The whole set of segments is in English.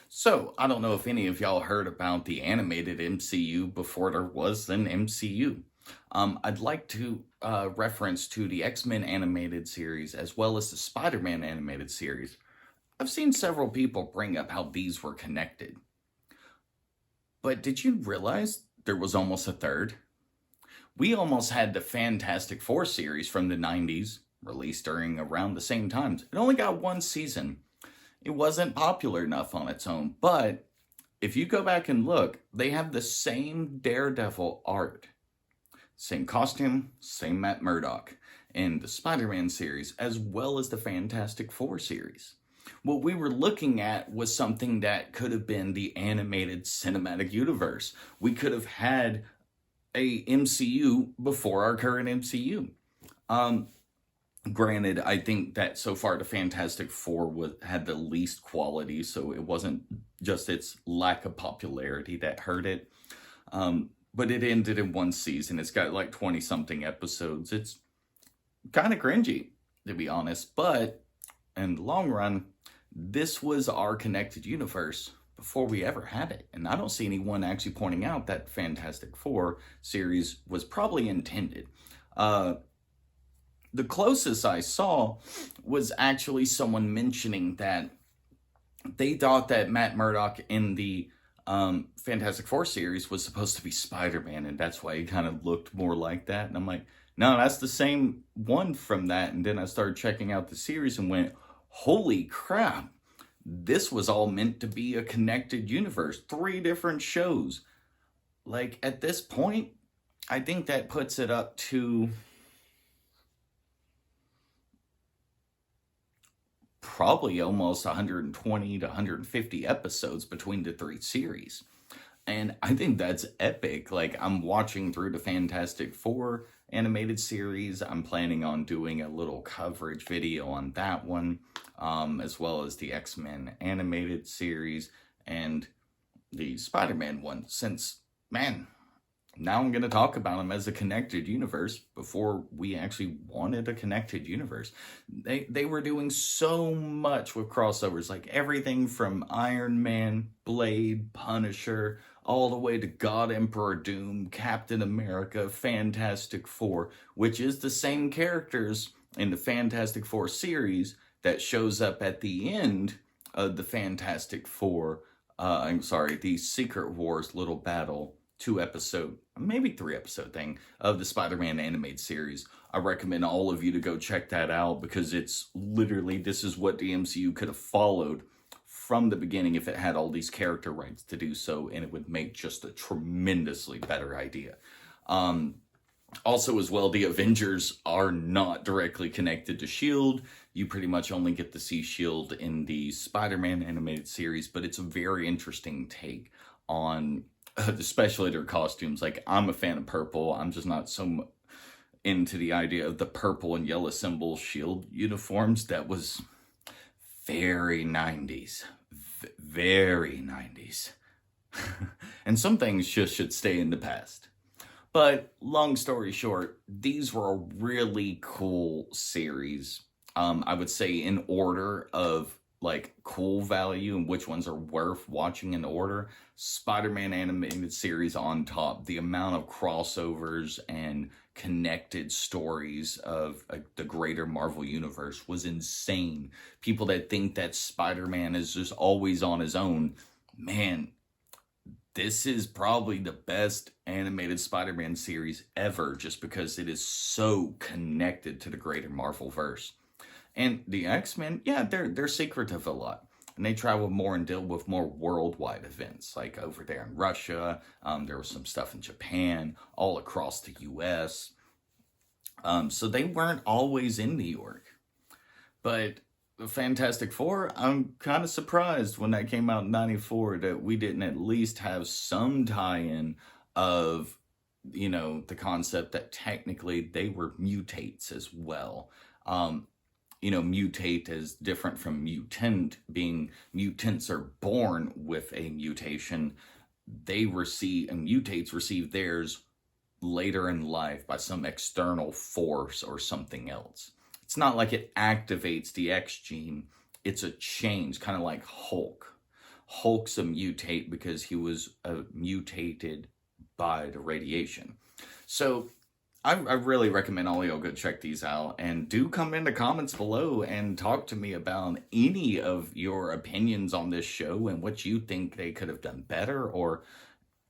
So, I don't know if any of y'all heard about the animated MCU before there was an MCU. I'd like to reference to the X-Men animated series as well as the Spider-Man animated series. I've seen several people bring up how these were connected. But did you realize there was almost a third? We almost had the Fantastic Four series from the 90s, released during around the same times. It only got one season. It wasn't popular enough on its own, but if you go back and look, they have the same Daredevil art, same costume, same Matt Murdock in the Spider-Man series, as well as the Fantastic Four series. What we were looking at was something that could have been the animated cinematic universe. We could have had a MCU before our current MCU. Um, Granted, I think that so far the Fantastic Four had the least quality, so it wasn't just its lack of popularity that hurt it. But it ended in one season. It's got like 20 something episodes. It's kind of cringy, to be honest. But in the long run, this was our connected universe before we ever had it. And I don't see anyone actually pointing out that Fantastic Four series was probably intended. The closest I saw was actually someone mentioning that they thought that Matt Murdock in the Fantastic Four series was supposed to be Spider-Man, and that's why he kind of looked more like that. And I'm like, no, that's the same one from that. And then I started checking out the series and went, holy crap, this was all meant to be a connected universe. 3 different shows. Like, at this point, I think that puts it up to probably almost 120 to 150 episodes between the 3 series. And I think that's epic. Like, I'm watching through the Fantastic Four animated series. I'm planning on doing a little coverage video on that one, as well as the X-Men animated series and the Spider-Man one. Since, man, now I'm going to talk about them as a connected universe before we actually wanted a connected universe. They were doing so much with crossovers, like everything from Iron Man, Blade, Punisher, all the way to God Emperor Doom, Captain America, Fantastic Four, which is the same characters in the Fantastic Four series that shows up at the end of the Fantastic Four, the Secret Wars little battle 2 episode, maybe 3 episode thing of the Spider-Man animated series. I recommend all of you to go check that out because it's literally, this is what the MCU could have followed from the beginning if it had all these character rights to do so, and it would make just a tremendously better idea. Also, as well, the Avengers are not directly connected to S.H.I.E.L.D. You pretty much only get to see S.H.I.E.L.D. in the Spider-Man animated series, but it's a very interesting take on especially their costumes. Like, I'm a fan of purple. I'm just not so into the idea of the purple and yellow symbol S.H.I.E.L.D. uniforms. That was very 90s. Very 90s. And some things just should stay in the past. But long story short, these were a really cool series. I would say in order of like cool value and which ones are worth watching in order. Spider-Man animated series on top. The amount of crossovers and connected stories of the greater Marvel universe was insane. People that think that Spider-Man is just always on his own, man, this is probably the best animated Spider-Man series ever, just because it is so connected to the greater Marvel verse. And the X-Men, yeah, they're secretive a lot. And they travel more and deal with more worldwide events, like over there in Russia. There was some stuff in Japan, all across the U.S. So they weren't always in New York. But the Fantastic Four, I'm kind of surprised when that came out in 94 that we didn't at least have some tie-in of, the concept that technically they were mutates as well. Mutate is different from mutant, being mutants are born with a mutation. Mutates receive theirs later in life by some external force or something else. It's not like it activates the X gene. It's a change, kind of like Hulk. Hulk's a mutate because he was mutated by the radiation. So I really recommend all y'all go check these out, and do come in the comments below and talk to me about any of your opinions on this show and what you think they could have done better, or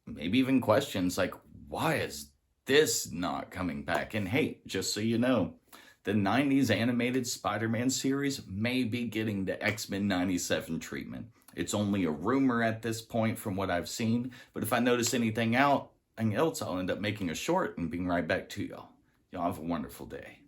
maybe even questions like, why is this not coming back? And hey, just so you know, the 90s animated Spider-Man series may be getting the X-Men 97 treatment. It's only a rumor at this point from what I've seen, but if I notice anything else, I'll end up making a short and being right back to y'all. Y'all have a wonderful day.